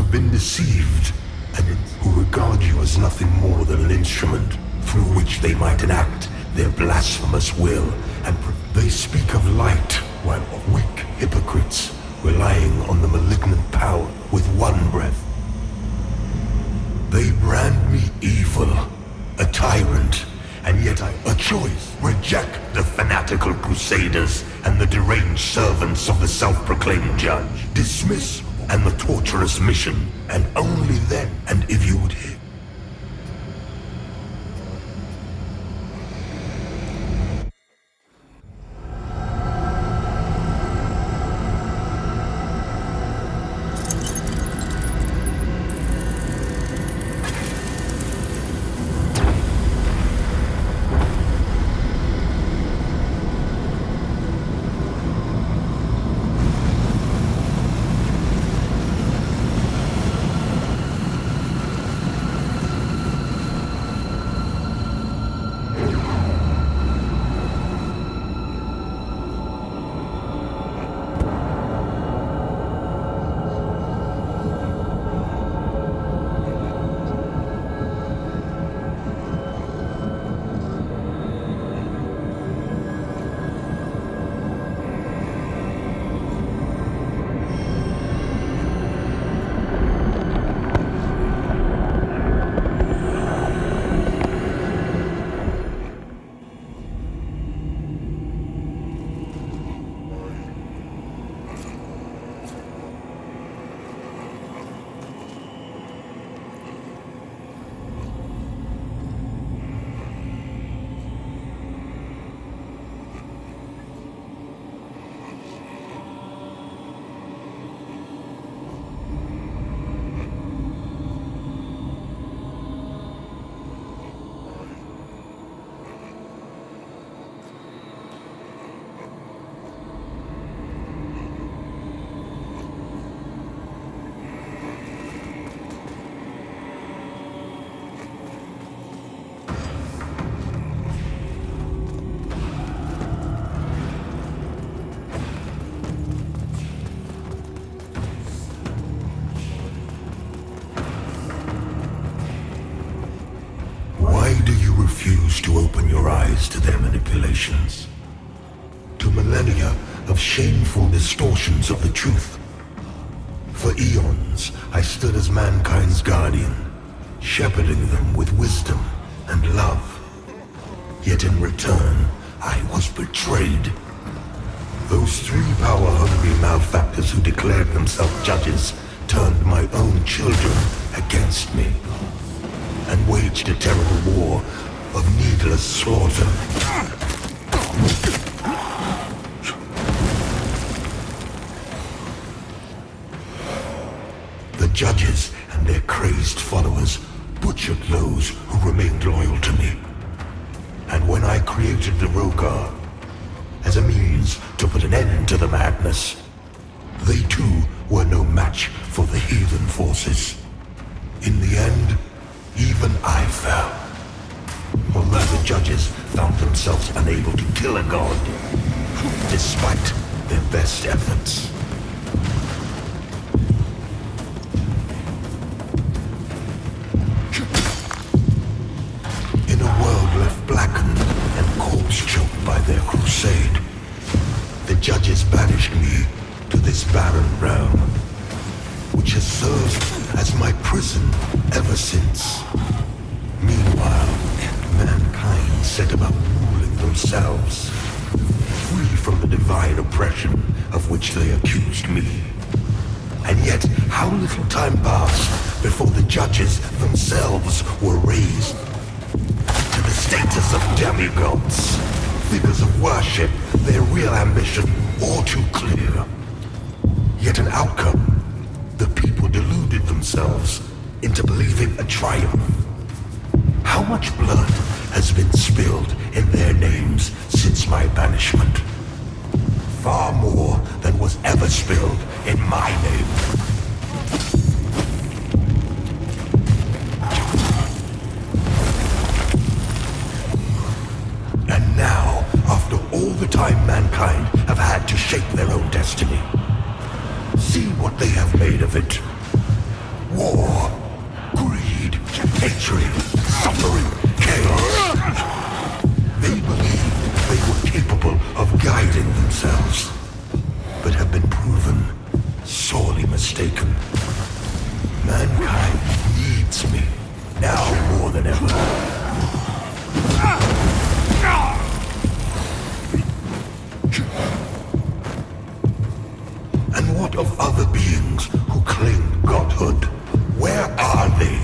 have been deceived, and who regard you as nothing more than an instrument through which they might enact their blasphemous will, and they speak of light, while weak hypocrites relying on the malignant power with one breath. They brand me evil, a tyrant, and yet a choice. Reject the fanatical crusaders and the deranged servants of the self-proclaimed judge. Dismiss and the torturous mission, and only then, and if you would hear. Refuse to open your eyes to their manipulations, to millennia of shameful distortions of the truth. For eons, I stood as mankind's guardian, shepherding them with wisdom and love. Yet in return, I was betrayed. Those three power-hungry malefactors who declared themselves judges turned my own children against me, and waged a terrible war of needless slaughter. The judges and their crazed followers butchered those who remained loyal to me. And when I created the Rogar as a means to put an end to the madness, they too were no match for the heathen forces. In the end, even I fell. Although the judges found themselves unable to kill a god, despite their best efforts. In a world left blackened and corpse-choked by their crusade, the judges banished me to this barren realm, which has served as my prison ever since. Meanwhile, mankind set about ruling themselves, free from the divine oppression of which they accused me. And yet, how little time passed before the judges themselves were raised to the status of demigods, figures of worship, their real ambition all too clear. Yet an outcome, the people deluded themselves into believing a triumph. How much blood has been spilled in their names since my banishment? Far more than was ever spilled in my name. And now, after all the time mankind have had to shape their own destiny, see what they have made of it. War, greed, hatred, suffering, chaos. They believed they were capable of guiding themselves, but have been proven sorely mistaken. Mankind needs me, now more than ever. And what of other beings who claim godhood? Where are they?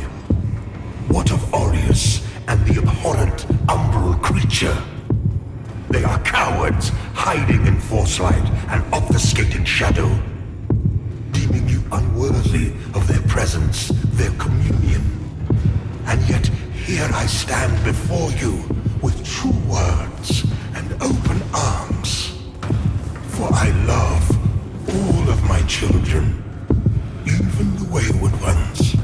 What of Aureus and the abhorrent umbral creature? They are cowards, hiding in forcelight and obfuscating shadow, deeming you unworthy of their presence, their communion. And yet here I stand before you with true words and open arms. For I love all of my children, even the wayward ones.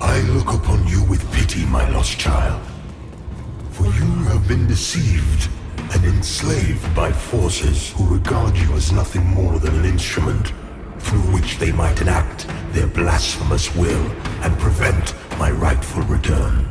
I look upon you with pity, my lost child, for you have been deceived and enslaved by forces who regard you as nothing more than an instrument through which they might enact their blasphemous will and prevent my rightful return.